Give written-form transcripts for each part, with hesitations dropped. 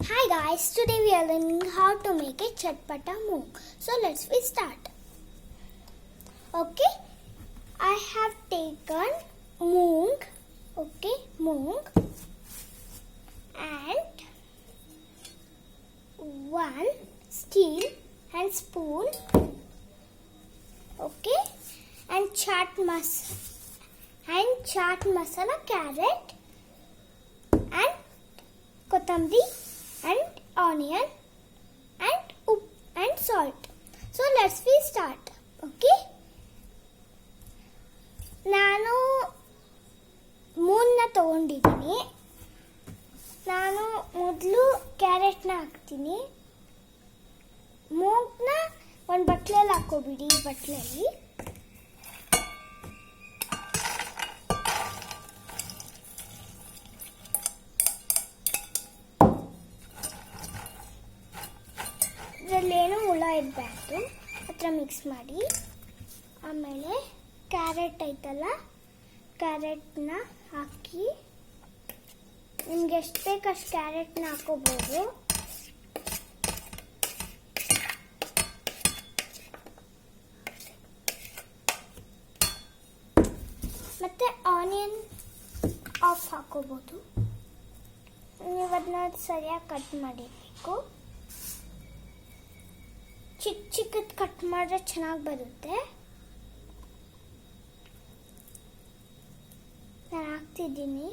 Hi guys, today we are learning how to make a chatpata moong. So let's start. Okay, I have taken moong, and one steel and spoon, and chaat masala, carrot, and kothambri, and onion, and and salt. So let's start. Okay, ನಾನು ಮೂನ್ನ ತಗೊಂಡಿದ್ದೀನಿ. ನಾನು ಮೊದಲು ಕ್ಯಾರೆಟ್ನ ಹಾಕ್ತೀನಿ. ಮೂಗ್ನ ಒಂದು ಬಟ್ಲಲ್ಲಿ ಹಾಕೋಬಿಡಿ. ಬಟ್ಲಲ್ಲಿ ಇದರಲ್ಲೇನು ಹುಳ ಇರಬಾರ್ದು. ಹತ್ರ mix ಮಾಡಿ. ಆಮೇಲೆ ಕ್ಯಾರೆಟ್ ಐತಲ್ಲ, ಕ್ಯಾರೆಟ್ನ ಹಾಕಿ. ನಿಮ್ಗೆ ಎಷ್ಟು ಬೇಕು ಅಷ್ಟು ಕ್ಯಾರೆಟ್ನ ಹಾಕೋಬೋದು. ಮತ್ತೆ ಆನಿಯನ್ ಆಫ್ ಹಾಕೋಬೋದು. ನೀವು ಅದನ್ನ ಸರಿಯಾಗಿ ಕಟ್ ಮಾಡಿರಬೇಕು. ಚಿಕ್ಕ ಚಿಕ್ಕದು ಕಟ್ ಮಾಡಿದ್ರೆ ಚೆನ್ನಾಗಿ ಬರುತ್ತೆ. ನಾನು ಹಾಕ್ತಿದ್ದೀನಿ.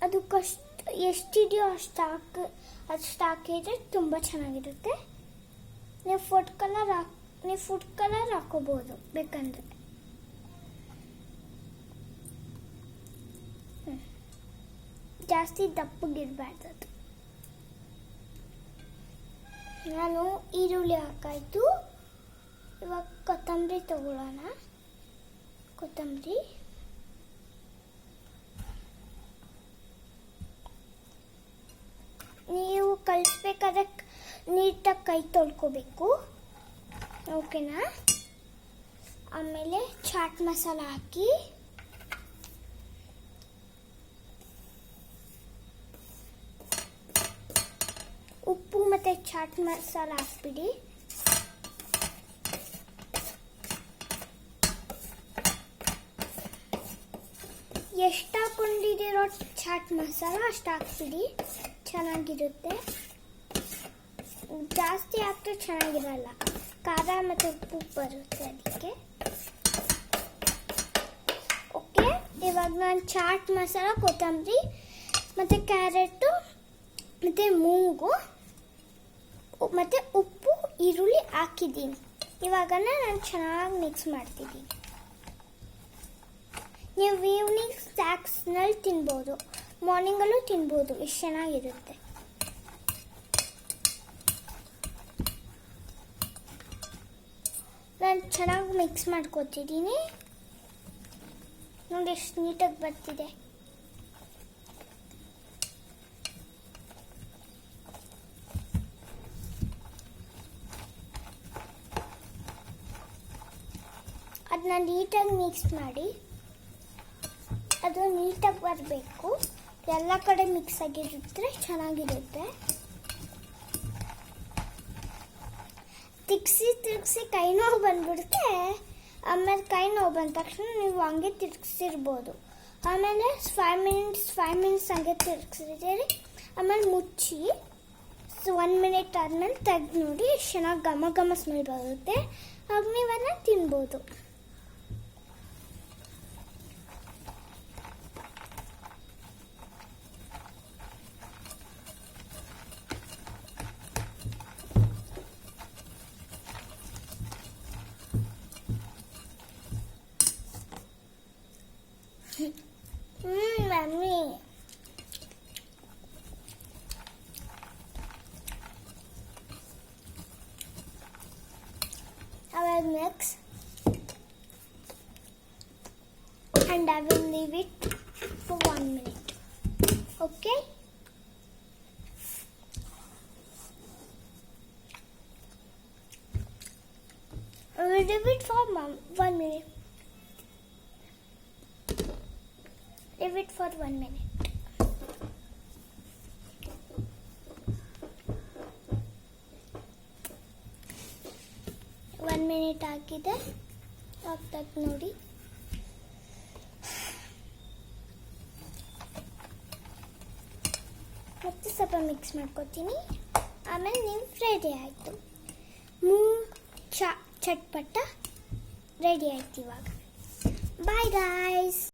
ಅದಕ್ಕಷ್ಟು ಎಷ್ಟಿದೆಯೋ ಅಷ್ಟು ಹಾಕಿದ್ರೆ ತುಂಬ ಚೆನ್ನಾಗಿರುತ್ತೆ. ನೀವು ಫುಡ್ ಕಲರ್ ಹಾಕೋಬೋದು ಬೇಕಂದ್ರೆ. ಜಾಸ್ತಿ ದಪ್ಪಗಿರಬಾರ್ದು ಅದು. ನಾನು ಈರುಳ್ಳಿ ಹಾಕಾಯ್ತು. ಇವಾಗ ಕೊತ್ತಂಬರಿ ತಗೊಳ್ಳೋಣ. ಕೊತ್ತಂಬರಿ, ನೀವು ಕಲಿಸ್ಬೇಕಾದ್ರೆ ನೀಟಾಗಿ ಕೈ ತೊಳ್ಕೊಬೇಕು. ಓಕೆನಾ? ಆಮೇಲೆ ಚಾಟ್ ಮಸಾಲ ಹಾಕಿ. ಉಪ್ಪು ಮತ್ತು ಚಾಟ್ ಮಸಾಲ ಹಾಕ್ಬಿಡಿ. ಎಷ್ಟು ಹಾಕೊಂಡಿರೋ ಚಾಟ್ ಮಸಾಲ ಅಷ್ಟು ಹಾಕ್ಬಿಡಿ. ಚೆನ್ನಾಗಿರುತ್ತೆ. ಜಾಸ್ತಿ ಹಾಕ್ದ್ರೆ ಚೆನ್ನಾಗಿರಲ್ಲ. ಖಾರ ಮತ್ತು ಉಪ್ಪು ಬರುತ್ತೆ ಅದಕ್ಕೆ. ಓಕೆ, ಇವಾಗ ನಾನು ಚಾಟ್ ಮಸಾಲ, ಕೊತ್ತಂಬರಿ ಮತ್ತು ಕ್ಯಾರೆಟು ಮತ್ತು ಮೂಗು ಮತ್ತು ಉಪ್ಪು, ಈರುಳ್ಳಿ ಹಾಕಿದ್ದೀನಿ. ಇವಾಗ ನಾನು ಚೆನ್ನಾಗಿ ಮಿಕ್ಸ್ ಮಾಡ್ತಿದ್ದೀನಿ. ನೀವು ಈವ್ನಿಂಗ್ ಸ್ನ್ಯಾಕ್ಸ್ನಲ್ಲಿ ತಿನ್ಬೋದು, ಮಾರ್ನಿಂಗಲ್ಲೂ ತಿನ್ಬೋದು. ಎಷ್ಟು ಚೆನ್ನಾಗಿರುತ್ತೆ. ನಾನು ಚೆನ್ನಾಗಿ ಮಿಕ್ಸ್ ಮಾಡ್ಕೊತಿದ್ದೀನಿ. ನೋಡಿ ಎಷ್ಟು ನೀಟಾಗಿ ಬರ್ತಿದೆ. ಅದನ್ನ ನೀಟಾಗಿ ಮಿಕ್ಸ್ ಮಾಡಿ. ಅದು ನೀಟಾಗಿ ಬರಬೇಕು. ಎಲ್ಲ ಕಡೆ ಮಿಕ್ಸ್ ಆಗಿರುತ್ತೆ, ಚೆನ್ನಾಗಿರುತ್ತೆ. ತಿರ್ಗಿಸಿ ಕೈ ನೋವು ಬಂದ್ಬಿಡುತ್ತೆ. ಆಮೇಲೆ ಕೈ ನೋವು ಬಂದ ತಕ್ಷಣ ನೀವು ಹಂಗೆ ತಿರ್ಗಿಸಿರ್ಬೋದು. ಆಮೇಲೆ 5 ಮಿನಿಟ್ಸ್ ಹಂಗೆ ತಿರ್ಗಿಸಿದ್ದೀರಿ. ಆಮೇಲೆ ಮುಚ್ಚಿ 1 ಮಿನಿಟ್ ಆದಮೇಲೆ ತೆಗೆದು ನೋಡಿ. ಎಷ್ಟು ಚೆನ್ನಾಗಿ ಘಮ ಸ್ಮೆಲ್ ಬರುತ್ತೆ. ಆಗ ನೀವು ಅದನ್ನ ತಿನ್ಬೋದು. Mummy. I will mix and I will leave it for 1 minute. Okay? I will leave it for 1 minute. Leave it for 1 minute. Minute ಆಗಿದೆ, ಆಗ್ತದೆ ನೋಡಿ. ಮತ್ತೆ ಸ್ವಲ್ಪ ಮಿಕ್ಸ್ ಮಾಡ್ಕೊತೀನಿ. ಆಮೇಲೆ ನೀವು ರೆಡಿ ಆಯಿತು. ಚಟ್ಪಟ ರೆಡಿ ಆಯ್ತು ಇವಾಗ. Bye guys.